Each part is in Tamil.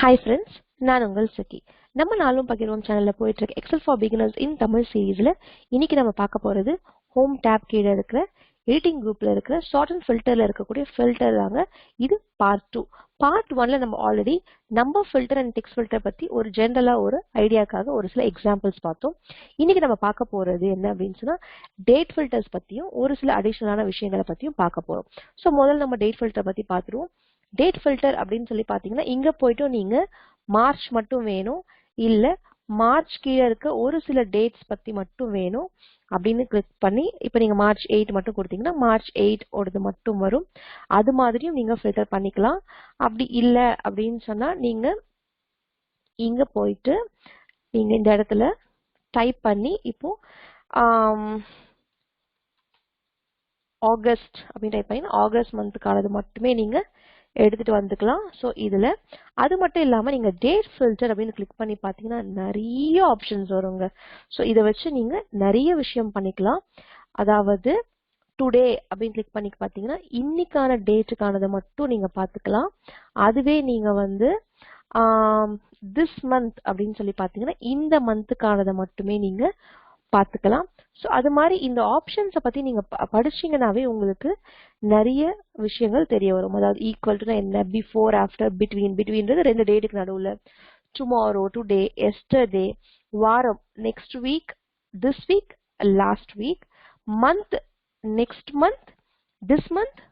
Hi friends, நான் உங்கள் சகி. நம்ம நாளும் பகிர்வோம் சேனல்ல போயிட்டு இருக்க எக்ஸல் ஃபார் பிகினர்ஸ் இன் தமிழ் சீரீஸ்ல இன்னைக்கு நம்ம பார்க்க போறது ஹோம் டாப் கீழே இருக்கிற எடிட்டிங் குரூப்ல இருக்கிற சார்ட் அண்ட் ஃபில்டர்ல இருக்கக்கூடிய ஃபில்டர் தாங்க. இது பார்ட் 2. பார்ட் 1ல நம்ம already number filter and text filter பத்தி ஒரு ஜெனரலா ஒரு ஐடியாக்காக ஒரு சில எக்ஸாம்பிள்ஸ் பார்த்தோம். இன்னைக்கு நம்ம பார்க்க போறது என்ன அப்படின்னு சொன்னா டேட் ஃபில்டர்ஸ் பத்தியும் ஒரு சில அடிஷனலான விஷயங்களை பத்தியும் பார்க்க போறோம். சோ முதல்ல நம்ம டேட் ஃபில்டர் பத்தி பார்த்துருவோம். டேட் ஃபில்டர் அப்படின்னு சொல்லி பாத்தீங்கன்னா இங்க போயிட்டு நீங்க மார்ச் மட்டும் வேணும் இல்ல மார்ச் கீழே இருக்க ஒரு சில டேட்ஸ் பத்தி மட்டும் வேணும் அப்படின்னு கிளிக் பண்ணி இப்ப நீங்க மார்ச் 8 மட்டும் கொடுத்தீங்கன்னா மார்ச் 8 ஓடது மட்டும் வரும். அது மாதிரியும் நீங்க ஃபில்டர் பண்ணிக்கலாம். அப்படி இல்ல அப்படின்னு சொன்னா நீங்க இங்க போயிட்டு நீங்க இந்த இடத்துல டைப் பண்ணி இப்போ ஆகஸ்ட் அப்படின்னு டைப் பண்ணி ஆகஸ்ட் மந்த்துக்கானது மட்டுமே நீங்க எடுத்துட்டு வந்துக்கலாம். சோ இதுல அது மட்டும் இல்லாம நீங்க டேட் ஃபில்டர் அப்படின்னு கிளிக் பண்ணி பாத்தீங்கன்னா நிறைய ஆப்ஷன்ஸ் வருங்க. சோ இத வச்சு நீங்க நிறைய விஷயம் பண்ணிக்கலாம். அதாவது டுடே அப்படின்னு கிளிக் பண்ணி பாத்தீங்கன்னா இன்னைக்கான டேட்டுக்கானதை மட்டும் நீங்க பாத்துக்கலாம். அதுவே நீங்க வந்து திஸ் மந்த் அப்படின்னு சொல்லி பாத்தீங்கன்னா இந்த மந்த்துக்கானதை மட்டுமே நீங்க பாத்துக்கலாம். சோ அது மாதிரி இந்த ஆப்ஷன்ஸை பத்தி நீங்க படிச்சீங்கன்னாவே உங்களுக்கு நிறைய விஷயங்கள் தெரிய வரும். அதாவது ஈக்குவல் டு என்ன, பிஃபோர், ஆஃப்டர், பிட்வீன்றது ரெண்டு டேட்டுக்கு நடுவுல, டுமாரோ, டுடே, எஸ்டர்டே, வாரம், next week, this week, last week, month, next month, this month,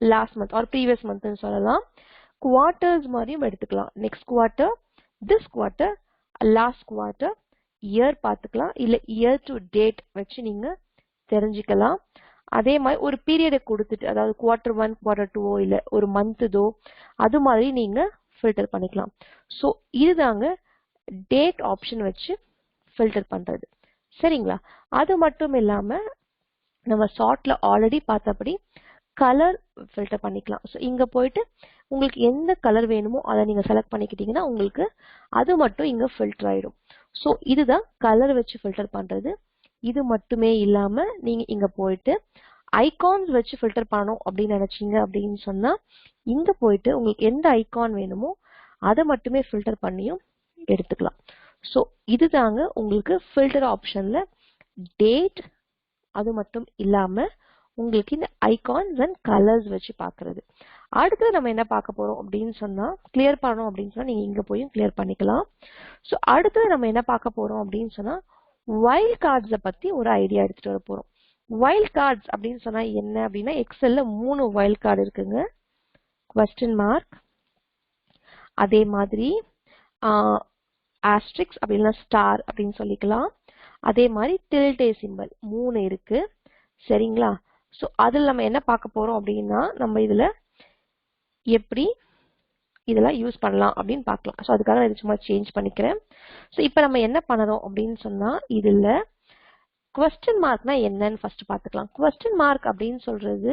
last month or previous மந்த்னு சொல்லலாம். குவார்டர்ஸ் மாதிரியும் எடுத்துக்கலாம். Next quarter, this quarter, last quarter, year பாத்துக்கலாம். இல்ல இயர் டு டேட் வச்சு நீங்க தெரிஞ்சுக்கலாம். அதே மாதிரி ஒரு பீரியடை கொடுத்துட்டு அதாவது குவார்டர் 1, குவார்டர் 2 இல்ல ஒரு மந்த்தோ அது மாதிரி நீங்க ஃபில்டர் பண்ணிக்கலாம். சோ இதுதாங்க டேட் ஆப்ஷன் வச்சு ஃபில்டர் பண்றது. சரிங்களா? அது மட்டும் இல்லாம நம்ம சார்ட்ல ஆல்ரெடி பார்த்தபடி கலர் ஃபில்டர் பண்ணிக்கலாம். சோ இங்க போயிட்டு உங்களுக்கு எந்த கலர் வேணுமோ அதை நீங்க செலக்ட் பண்ணிக்கிட்டீங்கன்னா உங்களுக்கு அது மட்டும் இங்க ஃபில்டர் ஆயிடும். சோ இதுதான் கலர் வச்சு ஃபில்டர் பண்றது. இது மட்டுமே இல்லாம நீங்க இங்க போயிட்டு ஐகான்ஸ் வச்சு ஃபில்டர் பண்ணணும் அப்படின்னு நினைச்சீங்க அப்படின்னு சொன்னா இங்க போயிட்டு உங்களுக்கு எந்த ஐகான் வேணுமோ அதை மட்டுமே ஃபில்டர் பண்ணியும் எடுத்துக்கலாம். சோ இதுதாங்க உங்களுக்கு ஃபில்டர் ஆப்ஷன்ல டேட் அது மட்டும் இல்லாம உங்களுக்கு இந்த ஐகான்ஸ் அண்ட் கலர்ஸ் வச்சு பாக்குறது. அடுத்து நம்ம என்ன பார்க்க போறோம் அப்படின்னு சொன்னா கிளியர் பண்ணணும் அப்படின்னு சொன்னா நீங்க இங்க போய் கிளியர் பண்ணிக்கலாம். சோ அடுத்து நம்ம என்ன பார்க்க போறோம் அப்படின்னு சொன்னா வைல்ட் கார்ட்ஸ பத்தி ஒரு ஐடியா எடுத்துட்டு வர போறோம். வைல்ட் கார்ட்ஸ் அப்படின்னு சொன்னா என்ன அப்படின்னா எக்ஸல்ல 3 வைல்ட் கார்டு இருக்குங்க. क्वेश्चन மார்க், அதே மாதிரி ஆஸ்ட்ரிக்ஸ் அப்படின்னா ஸ்டார் அப்படின்னு சொல்லிக்கலாம். அதே மாதிரி டில்டே சிம்பல் 3 இருக்கு. சரிங்களா? சோ அதுல நம்ம என்ன பார்க்க போறோம் அப்படின்னா நம்ம இதுல எப்படி இதெல்லாம் யூஸ் பண்ணலாம் அப்படின்னு பார்க்கலாம். சோ அதுக்காக நான் சும்மா சேஞ்ச் பண்ணிக்கிறேன். சோ இப்போ நம்ம என்ன பண்ணறோம் அப்படின்னு சொன்னா இதுல क्वेश्चन மார்க்னா என்னன்னு ஃபர்ஸ்ட் பார்த்துக்கலாம். क्वेश्चन மார்க் அப்படின்னு சொல்றது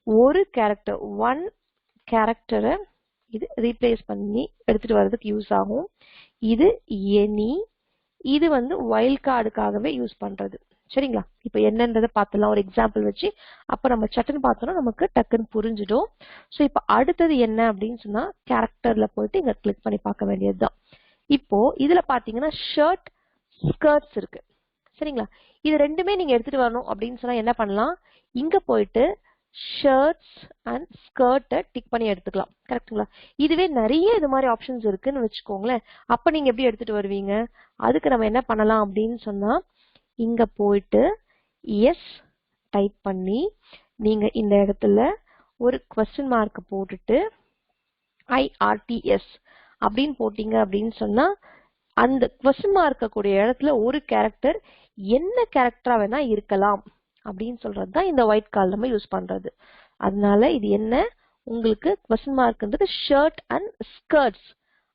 ஒரு கேரக்டர், ஒன் கேரக்டரை இது ரீப்ளேஸ் பண்ணி எடுத்துட்டு வர்றதுக்கு யூஸ் ஆகும். இது எனி, இது வந்து வைல்ட் கார்டுக்காகவே யூஸ் பண்றது. சரிங்களா? இப்போ என்னன்றதை பார்த்துலாம் ஒரு எக்ஸாம்பிள் வச்சு. அப்ப நம்ம சட்டுன்னு பார்த்தோம்னா நமக்கு டக்குன்னு புரிஞ்சிடும். சோ இப்போ அடுத்தது என்ன அப்படின்னு சொன்னா கேரக்டர்ல போயிட்டு இங்க கிளிக் பண்ணி பார்க்க வேண்டியதுதான். இப்போ இதுல பாத்தீங்கன்னா ஷர்ட், ஸ்கர்ட்ஸ் இருக்கு. சரிங்களா? இது ரெண்டுமே நீங்க எடுத்துட்டு வரணும் அப்படின்னு சொன்னா என்ன பண்ணலாம், இங்க போயிட்டு ஷர்ட்ஸ் அண்ட் ஸ்கர்ட்டை டிக் பண்ணி எடுத்துக்கலாம். கரெக்ட்டுங்களா? இதுவே நிறைய இது மாதிரி ஆப்ஷன்ஸ் இருக்குன்னு வச்சுக்கோங்களேன். அப்ப நீங்க எப்படி எடுத்துட்டு வருவீங்க? அதுக்கு நம்ம என்ன பண்ணலாம் அப்படின்னு சொன்னா இங்க போயிட்டு எஸ் டைப் பண்ணி நீங்க இந்த இடத்துல ஒரு क्वेश्चन மார்க் போட்டுட்டு IRTS அப்படின்னு போட்டீங்க அப்படின்னு சொன்னா அந்த क्वेश्चन மார்க்க கூடிய இடத்துல ஒரு கேரக்டர் என்ன கேரக்டரா வேணா இருக்கலாம் அப்படின்னு சொல்றதுதான் இந்த ஒயிட் கார்டு நம்ம யூஸ் பண்றது. அதனால இது என்ன உங்களுக்கு क्वेश्चन மார்க்ன்றது ஷர்ட் அண்ட் ஸ்கர்ட்ஸ்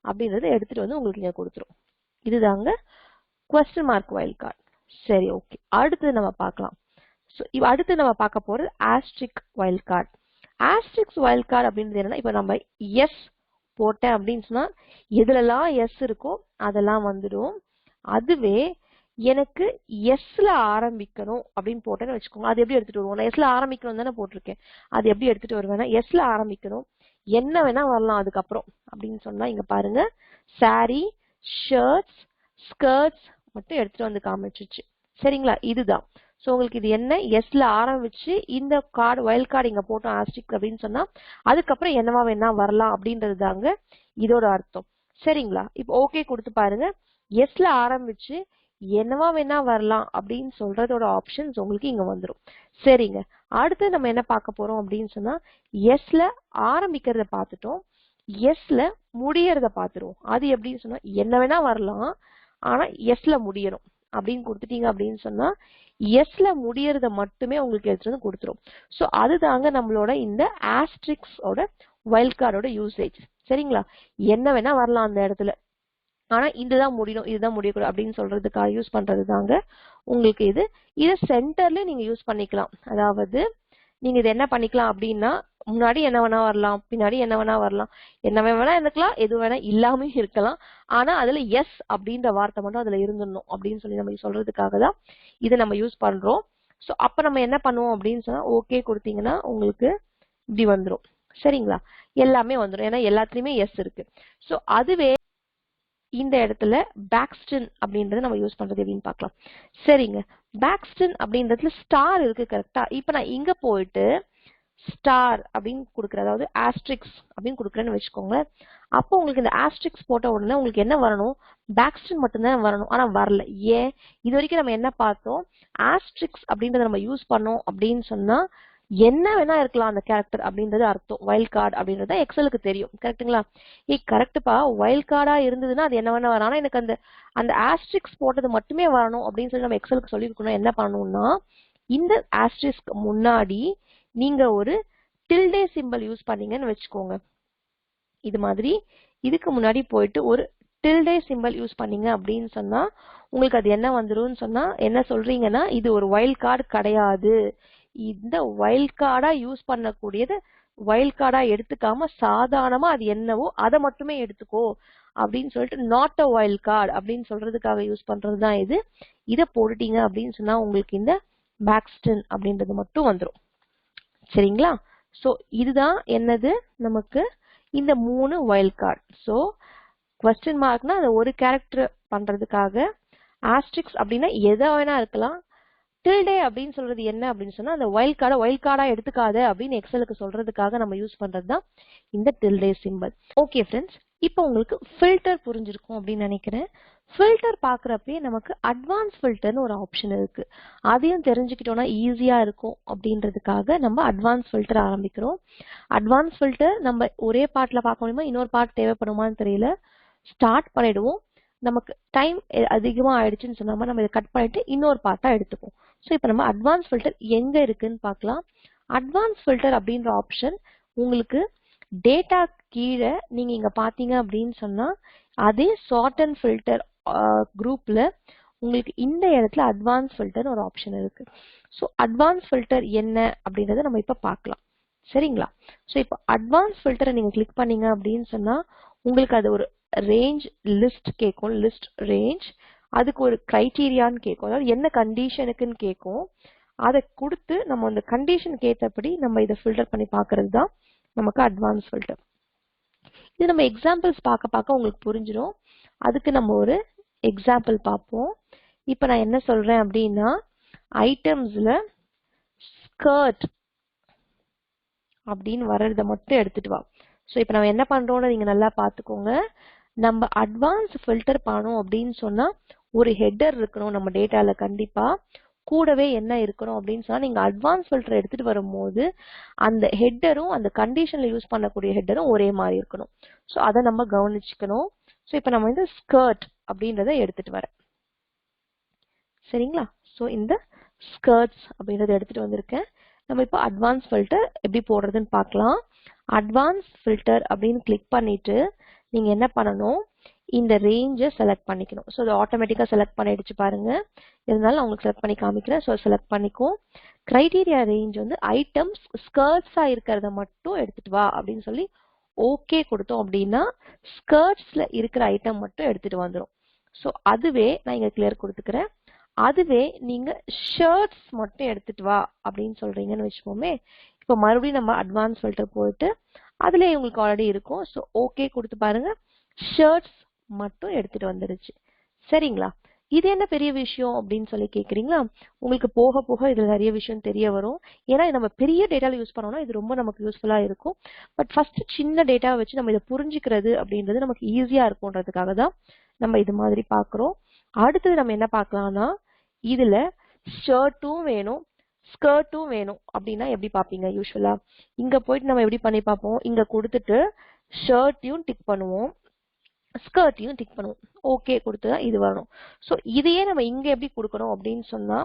அப்படின்றத எடுத்துட்டு வந்து உங்களுக்கு இங்க கொடுத்துரும். இதுதாங்க क्वेश्चन மார்க் வைல்ட் கார்டு. சரி, ஓகே. அடுத்து நம்ம பார்க்கலாம். சோ அடுத்து நம்ம பார்க்க போறது ஆஸ்ட்ரிக் wild card. Asterix wild card அப்படின்றது என்னன்னா இப்போ நம்ம எஸ் போட்டேன் அப்படின்னு சொன்னா எதுலலாம் எஸ் இருக்கோ அதெல்லாம் வந்துடும். அதுவே எனக்கு எஸ்ல ஆரம்பிக்கணும் அப்படின்னு போட்டேன்னு வச்சுக்கோங்க. அது எப்படி எடுத்துட்டு வருவோம்? நான் எஸ்ல ஆரம்பிக்கணும் தானே போட்டிருக்கேன். அது எப்படி எடுத்துட்டு வருவேன்னா எஸ்ல ஆரம்பிக்கணும், என்ன வேணா வரலாம் அதுக்கப்புறம் அப்படின்னு சொன்னா இங்க பாருங்க saree, ஷர்ட்ஸ், ஸ்கர்ட்ஸ் மட்டும் எடுத்துட்டு வந்து காமிச்சிச்சு. சரிங்களா, இதுதான். சோ உங்களுக்கு இது என்ன எஸ்ல ஆரம்பிச்சு இந்த கார்டு வைல்ட் கார்டு இங்க போட்டோம் ஆஸ்டிக் அப்படின்னு சொன்னா அதுக்கப்புறம் என்னவா வேணா வரலாம் அப்படின்றது தாங்க இதோட அர்த்தம். சரிங்களா, இப்போ ஓகே கொடுத்து பாருங்க. எஸ்ல ஆரம்பிச்சு என்னவா வேணா வரலாம் அப்படின்னு சொல்றதோட ஆப்ஷன்ஸ் உங்களுக்கு இங்க வந்துடும். சரிங்க, அடுத்து நம்ம என்ன பார்க்க போறோம் அப்படின்னு சொன்னா எஸ்ல ஆரம்பிக்கிறத பார்த்துட்டோம், எஸ்ல முடியறத பார்த்துருவோம். அது எப்படின்னு சொன்னா என்ன வேணா வரலாம் ஆனா எஸ்ல முடியணும் அப்படின்னு கொடுத்துட்டீங்க அப்படின்னு சொன்னா எஸ்ல முடியறத மட்டுமே உங்களுக்கு எடுத்துட்டு வந்து கொடுத்துரும். சோ அதுதாங்க நம்மளோட இந்த ஆஸ்ட்ரிக்ஸோட வைல்ட் கார்டோட யூசேஜ். சரிங்களா, என்ன வேணா வரலாம் அந்த இடத்துல ஆனா இதுதான் முடியணும் இதுதான் முடியக்கூடாது அப்படின்னு சொல்றதுக்காக யூஸ் பண்றது தாங்க உங்களுக்கு இது. இதை சென்டர்ல நீங்க யூஸ் பண்ணிக்கலாம். அதாவது நீங்க இது என்ன பண்ணிக்கலாம் அப்படின்னா முன்னாடி என்ன வேணா வரலாம், பின்னாடி என்ன வேணா வரலாம், என்ன வேணா இருக்கலாம், எது வேணா இல்லாம இருக்கலாம். ஆனா அதுல எஸ் அப்படின்ற வார்த்தை மட்டும் அதுல இருந்துடணும் அப்படின்னு சொல்லி நம்ம சொல்றதுக்காக தான் இதை நம்ம யூஸ் பண்றோம். சோ அப்ப நம்ம என்ன பண்ணுவோம் அப்படின்னு சொன்னா ஓகே கொடுத்தீங்கன்னா உங்களுக்கு இப்படி வந்துடும். சரிங்களா, எல்லாமே வந்துடும் ஏன்னா எல்லாத்துலயுமே எஸ் இருக்கு. சோ அதுவே இந்த இடத்துல பேக்ஸ்டன் அப்படின்றத நம்ம யூஸ் பண்றது எப்படின்னு பார்க்கலாம். சரிங்க, பேக்ஸ்டன் அப்படின்றதுல ஸ்டார் இருக்கு கரெக்டா. இப்ப நான் இங்க போயிட்டு ஸ்டார் அப்படின்னு கொடுக்குறேன், அதாவது ஆஸ்ட்ரிக்ஸ் அப்படின்னு கொடுக்குறேன்னு வச்சுக்கோங்க. அப்போ உங்களுக்கு இந்த ஆஸ்ட்ரிக்ஸ் போட்ட உடனே உங்களுக்கு என்ன வரணும், பேக்ஸ்டன் மட்டும்தான் வரணும். ஆனா வரல, ஏன்? இது வரைக்கும் நம்ம என்ன பார்த்தோம், ஆஸ்ட்ரிக்ஸ் அப்படின்றத நம்ம யூஸ் பண்ணோம் அப்படின்னு சொன்னா என்ன வேணா இருக்கலாம் அந்த கேரக்டர் அப்படின்றது அர்த்தம். வைல்ட் கார்டு அப்படின்றது எக்ஸலுக்கு தெரியும். கரெக்ட்டுங்களா, கரெக்டுப்பா, வைல்ட் கார்டா இருந்ததுன்னா அது என்ன வேணா வரும். ஆனா எனக்கு அந்த அந்த ஆஸ்ட்ரிக்ஸ் போட்டது மட்டுமே வரணும் அப்படின்னு சொல்லி நம்ம எக்ஸலுக்கு சொல்லிருக்கணும். என்ன பண்ணணும்னா இந்த ஆஸ்ட்ரிக்ஸ்க்கு முன்னாடி நீங்க ஒரு டில்டே சிம்பல் யூஸ் பண்ணீங்கன்னு வச்சுக்கோங்க. இது மாதிரி இதுக்கு முன்னாடி போயிட்டு ஒரு டில்டே சிம்பல் யூஸ் பண்ணீங்க அப்படின்னு சொன்னா உங்களுக்கு அது என்ன வந்துரும்னு சொன்னா என்ன சொல்றீங்கன்னா இது ஒரு வைல்ட் கார்டு கிடையாது, இந்த வைல்ட் கார்டா யூஸ் பண்ணக்கூடியது வைல்ட் கார்டா எடுத்துக்காம சாதாரணமா அது என்னவோ அதை மட்டுமே எடுத்துக்கோ அப்படின்னு சொல்லிட்டு நாட் அ வைல்ட் கார்டு அப்படின்னு சொல்றதுக்காக யூஸ் பண்றதுதான் இது. இதை போட்டுட்டீங்க அப்படின்னு சொன்னா உங்களுக்கு இந்த பேக்ஸ்டன் அப்படின்றது மட்டும் வந்துடும். சரிங்களா, சோ இதுதான் என்னது நமக்கு இந்த 3 வைல்ட் கார்டு. சோ क्वेश्चन மார்க்னா அது ஒரு கேரக்டர் பண்றதுக்காக, ஆஸ்ட்ரிக்ஸ் அப்படின்னா எதை வேணா இருக்கலாம், டில்டே அப்படின்னு சொல்றது என்ன அப்படின்னு சொன்னா அந்த வைல்ட் கார்டா எடுத்துக்காத அப்படின்னு எக்ஸலுக்கு சொல்றதுக்காக நம்ம யூஸ் பண்றதுதான் இந்த டில்டே சிம்பல். ஓகே ஃப்ரெண்ட்ஸ், இப்போ உங்களுக்கு ஃபில்டர் புரிஞ்சிருக்கும் அப்படின்னு நினைக்கிறேன். ஃபில்டர் பாக்குறப்பே நமக்கு அட்வான்ஸ் ஃபில்டர்னு ஒரு ஆப்ஷன் இருக்கு. அதையும் தெரிஞ்சுக்கிட்டோம்னா ஈஸியா இருக்கும் அப்படின்றதுக்காக நம்ம அட்வான்ஸ் ஃபில்டர் ஆரம்பிக்கிறோம். அட்வான்ஸ் ஃபில்டர் நம்ம ஒரே பார்ட்ல பார்க்க முடியுமா, இன்னொரு பார்ட் தேவைப்படுமான்னு தெரியல. ஸ்டார்ட் பண்ணிடுவோம். நமக்கு டைம் அதிகமா ஆயிடுச்சுன்னு சொன்னாம நம்ம இதை கட் பண்ணிட்டு இன்னொரு பார்ட்டா எடுத்துப்போம். ஸோ இப்போ நம்ம அட்வான்ஸ் ஃபில்டர் எங்க இருக்குன்னு பார்க்கலாம். அட்வான்ஸ் ஃபில்டர் அப்படின்ற ஆப்ஷன் உங்களுக்கு டேட்டா கீழே நீங்க இங்க பாத்தீங்க அப்படின்னு சொன்னா அதே சார்ட் அண்ட் ஃபில்டர் குரூப்ல உங்களுக்கு இந்த இடத்துல அட்வான்ஸ் ஃபில்டர் ஒரு ஆப்ஷன் இருக்கு. ஸோ அட்வான்ஸ் ஃபில்டர் என்ன அப்படின்றத நம்ம இப்ப பார்க்கலாம். சரிங்களா, ஸோ இப்போ அட்வான்ஸ் ஃபில்டரை நீங்க கிளிக் பண்ணீங்க அப்படின்னு சொன்னா உங்களுக்கு அது ஒரு ரேஞ்ச் லிஸ்ட் கேட்கும், லிஸ்ட் ரேஞ்ச். அதுக்கு ஒரு கிரைட்டீரியான்னு கேட்கும், அதாவது என்ன கண்டிஷனுக்குன்னு கேட்கும். அதை கொடுத்து நம்ம அந்த கண்டிஷனுக்கு ஏற்றபடி நம்ம இதை ஃபில்டர் பண்ணி பார்க்கறது தான் நமக்கு அட்வான்ஸ் ஃபில்டர். இது நம்ம எக்ஸாம்பிள்ஸ் பார்க்க உங்களுக்கு புரிஞ்சிடும். அதுக்கு நம்ம ஒரு எக்ஸாம்பிள் பார்ப்போம். இப்போ நான் என்ன சொல்றேன் அப்படின்னா ஐட்டம்ஸ்ல ஸ்கர்ட் அப்படின்னு வர்றத மட்டும் எடுத்துட்டு வா. ஸோ இப்போ நம்ம என்ன பண்றோம்னு நீங்க நல்லா பார்த்துக்கோங்க. நம்ம அட்வான்ஸ் ஃபில்டர் பண்ணோம் அப்படின்னு சொன்னா ஒரு ஹெட்டர் இருக்கணும் நம்ம டேட்டால, கண்டிப்பா கூடவே என்ன இருக்கணும் அப்படின்னு சொன்னா நீங்க அட்வான்ஸ் ஃபில்டர் எடுத்துட்டு வரும்போது அந்த ஹெட்டரும் அந்த கண்டிஷன்ல யூஸ் பண்ணக்கூடிய ஹெட்டரும் ஒரே மாதிரி இருக்கணும். ஸோ அதை நம்ம கவனிச்சுக்கணும். ஸோ இப்போ நம்ம இந்த ஸ்கர்ட் அப்படின்றத எடுத்துட்டு வரேன். சரிங்களா, ஸோ இந்த ஸ்கர்ட்ஸ் அப்படின்றத எடுத்துட்டு வந்திருக்கேன். நம்ம இப்போ அட்வான்ஸ் ஃபில்டர் எப்படி போடுறதுன்னு பார்க்கலாம். அட்வான்ஸ் ஃபில்டர் அப்படின்னு கிளிக் பண்ணிட்டு நீங்க என்ன பண்ணணும், இந்த ரேஞ்சை செலக்ட் பண்ணிக்கணும். ஸோ அது ஆட்டோமேட்டிக்கா செலக்ட் பண்ணிடுச்சு பாருங்க. இருந்தாலும் நான் உங்களுக்கு செலக்ட் பண்ணி காமிக்கிறேன். ஸோ செலக்ட் பண்ணிக்கும். கிரைட்டீரியா ரேஞ்ச் வந்து ஐட்டம்ஸ் ஸ்கர்ட்ஸா இருக்கிறத மட்டும் எடுத்துட்டு வா அப்படின்னு சொல்லி ஓகே கொடுத்தோம் அப்படின்னா ஸ்கர்ட்ஸ்ல இருக்கிற ஐட்டம் மட்டும் எடுத்துட்டு வந்துடும். ஸோ அதுவே நான் இங்க கிளியர் கொடுத்துக்கிறேன். அதுவே நீங்க ஷர்ட்ஸ் மட்டும் எடுத்துட்டு வா அப்படின்னு சொல்றீங்கன்னு வச்சுக்கோமே. இப்போ மறுபடியும் நம்ம அட்வான்ஸ் ஃபில்டர் போயிட்டு அதுல உங்களுக்கு ஆல்ரெடி இருக்கும். ஸோ ஓகே கொடுத்து பாருங்க, ஷர்ட்ஸ் மட்டும் எடுத்துட்டு வந்துருச்சு. சரிங்களா? இது என்ன பெரிய விஷயம் அப்படின்னு சொல்லி கேக்குறீங்களா? உங்களுக்கு போக போக இதுல நிறைய விஷயம் தெரிய வரும். ஏன்னா நம்ம பெரிய டேட்டால யூஸ் பண்ணோம்னா இது ரொம்ப நமக்கு யூஸ்ஃபுல்லா இருக்கும். பட் ஃபர்ஸ்ட் சின்ன டேட்டாவை வச்சு நம்ம இதை புரிஞ்சுக்கிறது அப்படின்றது நமக்கு ஈஸியா இருக்கும்ன்றதுக்காக தான் நம்ம இது மாதிரி பாக்குறோம். அடுத்தது நம்ம என்ன பார்க்கலாம்னா, இதுல ஷர்ட்டும் வேணும், ஸ்கர்ட்டும் வேணும் அப்படின்னா எப்படி பாப்பீங்க? யூஸ்வலா இங்க போயிட்டு நம்ம எப்படி பண்ணி பார்ப்போம்? இங்க கொடுத்துட்டு ஷர்ட்டையும் டிக் பண்ணுவோம், ஸ்கர்ட்டையும் டிக் பண்ணுவோம். ஓகே கொடுத்துதான் இது வரணும். ஸோ இதையே நம்ம இங்க எப்படி கொடுக்கணும் அப்படின்னு சொன்னா,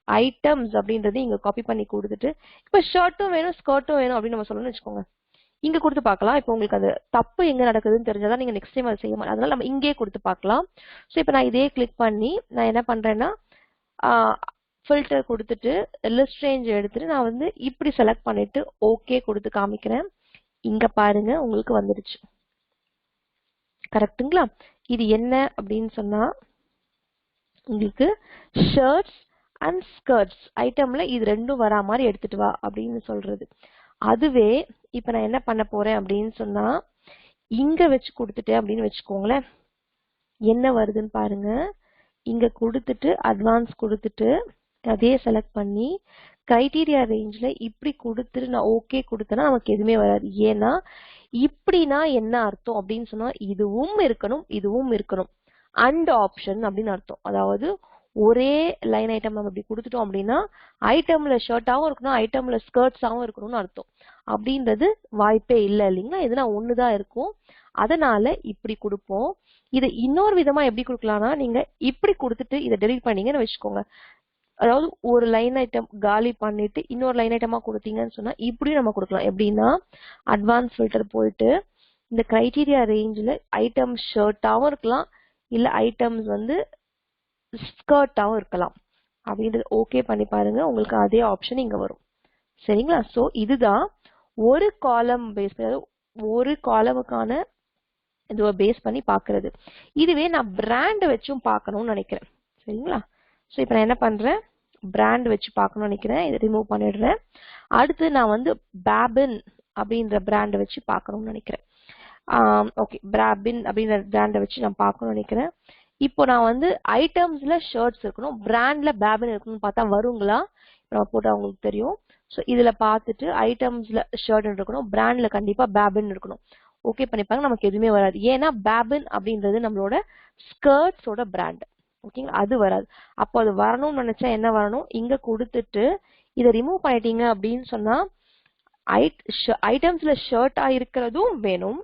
ஐட்டம்ஸ் அப்படின்றது இங்க காப்பி பண்ணி கொடுத்துட்டு, இப்ப ஷர்ட்டும் வேணும் ஸ்கர்ட்டும் வேணும் அப்படின்னு நம்ம சொல்லணும்னு வச்சுக்கோங்க. இங்க கொடுத்து பார்க்கலாம். இப்போ உங்களுக்கு அது தப்பு எங்க நடக்குதுன்னு தெரிஞ்சாதான் நீங்க நெக்ஸ்ட் டைம் அதை செய்ய மாட்டோம். அதனால நம்ம இங்கே கொடுத்து பார்க்கலாம். ஸோ இப்போ நான் இதே கிளிக் பண்ணி நான் என்ன பண்றேன்னா, ஃபில்டர் கொடுத்துட்டு லிஸ்ட் ரேஞ்ச் எடுத்துட்டு நான் வந்து இப்படி செலக்ட் பண்ணிட்டு ஓகே கொடுத்து காமிக்கிறேன். இங்க பாருங்க உங்களுக்கு வந்துருச்சு. கரெக்ட்டுங்களா? இது என்ன அப்படின்னு சொன்னா, உங்களுக்கு ஷர்ட்ஸ் அண்ட் ஸ்கர்ட்ஸ் ஐட்டம்ல இது ரெண்டும் வரா மாதிரி எடுத்துட்டு வா அப்படின்னு சொல்றது. அதுவே இப்ப நான் என்ன பண்ண போறேன் அப்படின்னு சொன்னா, இங்க வச்சு கொடுத்துட்டேன் அப்படின்னு வச்சுக்கோங்களேன். என்ன வருதுன்னு பாருங்க. இங்க கொடுத்துட்டு அட்வான்ஸ் கொடுத்துட்டு அதே செலக்ட் பண்ணி கிரைட்டீரியா ரேஞ்ச்ல இப்படி கொடுத்துட்டு நான் ஓகே கொடுத்தேன்னா நமக்கு எதுவுமே வராது. ஏன்னா இப்படின்னா என்ன அர்த்தம் அப்படின்னு சொன்னா, இதுவும் இருக்கணும் இதுவும் இருக்கணும், அண்ட் ஆப்ஷன் அப்படின்னு அர்த்தம். அதாவது ஒரே லைன் ஐட்டம் நம்ம இப்படி கொடுத்துட்டோம் அப்படின்னா ஐட்டம்ல ஷர்ட்டாவும் இருக்கணும், ஐட்டம்ல ஸ்கர்ட்ஸாவும் இருக்கணும்னு அர்த்தம். அப்படின்றது வாய்ப்பே இல்லை இல்லைங்களா? எதுனா ஒண்ணுதான் இருக்கும். அதனால இப்படி கொடுப்போம். இதை இன்னொரு விதமா எப்படி கொடுக்கலாம்னா, நீங்க இப்படி கொடுத்துட்டு இதை டெலிட் பண்ணீங்கன்னு வச்சுக்கோங்க. அதாவது ஒரு லைன் ஐட்டம் காலி பண்ணிட்டு இன்னொரு லைன் ஐட்டமா கொடுத்தீங்கன்னு சொன்னா இப்படியும் நம்ம கொடுக்கலாம். எப்படின்னா, அட்வான்ஸ் ஃபில்டர் போயிட்டு இந்த கிரைட்டீரியா ரேஞ்சில் ஐட்டம் ஷர்ட்டாவும் இருக்கலாம், இல்ல ஐட்டம்ஸ் வந்து ஸ்கர்ட்டாவும் இருக்கலாம். அப்படின்றது ஓகே பண்ணி பாருங்க, உங்களுக்கு அதே ஆப்ஷன் இங்க வரும். சரிங்களா? சோ இதுதான் ஒரு காலம் பேஸ் பண்ணி, அதாவது ஒரு காலமுக்கான இதுவை பேஸ் பண்ணி பாக்குறது. இதுவே நான் பிராண்ட் வச்சும் பார்க்கணும்னு நினைக்கிறேன். சரிங்களா? ஸோ இப்போ நான் என்ன பண்றேன், பிராண்ட் வச்சு பார்க்கணும்னு நினைக்கிறேன். இதை ரிமூவ் பண்ணிடுறேன். அடுத்து நான் வந்து பேபின் அப்படின்ற பிராண்ட் வச்சு பார்க்கணும்னு நினைக்கிறேன். ஓகே, பேபின் அப்படின்ற பிராண்டை வச்சு நான் பார்க்கணும்னு நினைக்கிறேன். இப்போ நான் வந்து ஐட்டம்ஸ்ல ஷர்ட்ஸ் இருக்கணும், பிராண்ட்ல பேபின் இருக்கணும்னு பார்த்தா வருங்களா? நம்ம போட்டா உங்களுக்கு தெரியும். ஸோ இதுல பார்த்துட்டு ஐட்டம்ஸ்ல ஷர்ட் இருக்கணும், பிராண்ட்ல கண்டிப்பா பேபின் இருக்கணும். ஓகே பண்ணிப்பாங்க, நமக்கு எதுவுமே வராது. ஏன்னா பேபின் அப்படின்றது நம்மளோட ஸ்கர்ட்ஸோட பிராண்ட். ஓகேங்களா? அது வராது. அப்போ அது வரணும்னு நினைச்சா என்ன வரணும், இங்க கொடுத்துட்டு இதை ரிமூவ் பண்ணிட்டீங்க அப்படின்னு சொன்னா ஐட்டம்ஸ்ல ஷர்ட்டா இருக்கிறதும் வேணும்,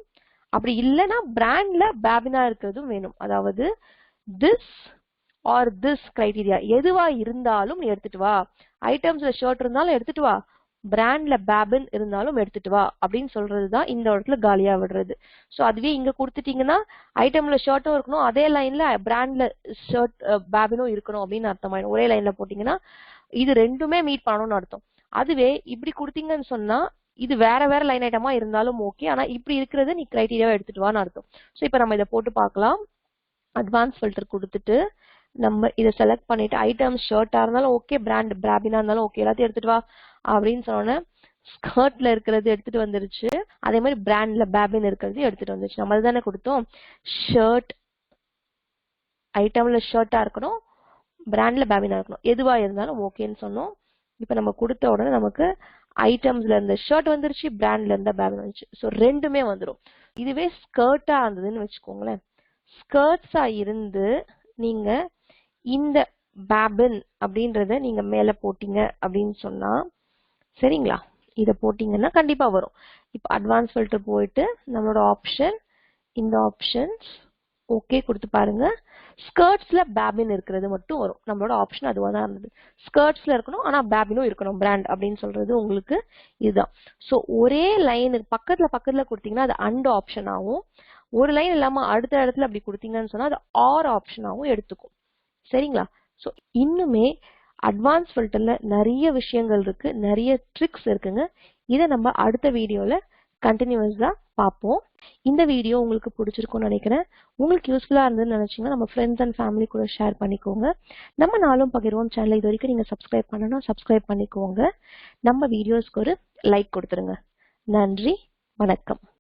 அப்படி இல்லைன்னா பிராண்ட்ல பேபினா இருக்கிறதும் வேணும். அதாவது திஸ் ஆர் திஸ் கிரைட்டீரியா எதுவா இருந்தாலும் நீ எடுத்துட்டு வா. ஐட்டம்ஸ்ல ஷர்ட் இருந்தாலும் எடுத்துட்டு வா, பிராண்ட்ல பேபின் இருந்தாலும் எடுத்துட்டு வா அப்படின்னு சொல்றதுதான் இந்த இடத்துல காலியா விடுறது. சோ அதுவே இங்க கொடுத்துட்டீங்கன்னா ஐட்டம்ல ஷர்ட்டும் இருக்கணும், அதே லைன்ல பிராண்ட்ல ஷர்ட் பேபினும் இருக்கணும் அப்படின்னு அர்த்தமாயிடும். ஒரே லைன்ல போட்டீங்கன்னா இது ரெண்டுமே மீட் பண்ணணும்னு அர்த்தம். அதுவே இப்படி கொடுத்தீங்கன்னு சொன்னா இது வேற வேற லைன் ஐட்டமா இருந்தாலும் ஓகே, ஆனா இப்படி இருக்கிறது நீ கிரைட்டீரியாவை எடுத்துட்டு வான்னு அர்த்தம். சோ இப்ப நம்ம இதை போட்டு பார்க்கலாம். அட்வான்ஸ் ஃபில்டர் கொடுத்துட்டு நம்ம இதை செலக்ட் பண்ணிட்டு ஐட்டம்ஸ் ஷர்ட்டா இருந்தாலும் ஓகே, பிராண்ட் பேபினா இருந்தாலும் ஓகே, எல்லாத்தையும் எடுத்துட்டு வா அப்படின்னு சொன்னோன்னே ஸ்கர்ட்ல இருக்கிறது எடுத்துட்டு வந்துருச்சு. அதே மாதிரி பிராண்ட்ல பேபின் இருக்கிறது எடுத்துட்டு வந்துருச்சு. நம்ம அதுதானே கொடுத்தோம், ஷர்ட் ஐட்டம்ல ஷர்ட்டா இருக்கணும், பிராண்ட்ல பேபினா இருக்கணும், எதுவா இருந்தாலும் ஓகேன்னு சொன்னோம். இப்ப நம்ம கொடுத்த உடனே நமக்கு ஐட்டம்ஸ்ல இருந்த ஷர்ட் வந்துருச்சு, பிராண்ட்ல இருந்த பேபின் வந்துச்சு. ஸோ ரெண்டுமே வந்துடும். இதுவே ஸ்கர்ட்டா இருந்ததுன்னு வச்சுக்கோங்களேன், ஸ்கர்ட்ஸா இருந்து நீங்க இந்த பேபின் அப்படின்றத நீங்க மேல போட்டீங்க அப்படின்னு சொன்னா, சரிங்களா, இத போட்டீங்கன்னா கண்டிப்பா வரும். இப்போ அட்வான்ஸ் ஃபில்டர் போயிட்டு நம்மளோட ஆப்ஷன், இந்த ஆப்ஷன்ஸ் ஓகே கொடுத்து பாருங்க. ஸ்கர்ட்ஸ்ல பேபின் இருக்கிறது மட்டும் வரும். நம்மளோட ஆப்ஷன் அதுவா தான் இருந்தது. ஸ்கர்ட்ஸ்ல இருக்கணும் ஆனா பேபினும் இருக்கணும் பிராண்ட் அப்படின்னு சொல்றது உங்களுக்கு இதுதான். ஸோ ஒரே லைன் பக்கத்துல பக்கத்துல கொடுத்தீங்கன்னா அது அண்ட் ஆப்ஷன் ஆகும். ஒரு லைன் இல்லாம அடுத்த இடத்துல அப்படி கொடுத்தீங்கன்னு சொன்னா அது ஆர் ஆப்ஷனாவும் எடுத்துக்கும். சரிங்களா? ஸோ இன்னுமே அட்வான்ஸ் ஃபில்டர்ல நிறைய விஷயங்கள் இருக்கு, நிறைய ட்ரிக்ஸ் இருக்குங்க. இதை நம்ம அடுத்த வீடியோல கண்டினியூஸா பார்ப்போம். இந்த வீடியோ உங்களுக்கு பிடிச்சிருக்கும்னு நினைக்கிறேன். உங்களுக்கு யூஸ்ஃபுல்லா இருந்ததுன்னு நினைச்சீங்கன்னா நம்ம ஃப்ரெண்ட்ஸ் அண்ட் ஃபேமிலி கூட ஷேர் பண்ணிக்கோங்க. நம்ம நாளும் பகிர்வோம் சேனல் இது வரைக்கும் நீங்க சப்ஸ்கிரைப் பண்ணணும், சப்ஸ்கிரைப் பண்ணிக்கோங்க. நம்ம வீடியோஸ்க்கு ஒரு லைக் கொடுத்துருங்க. நன்றி. வணக்கம்.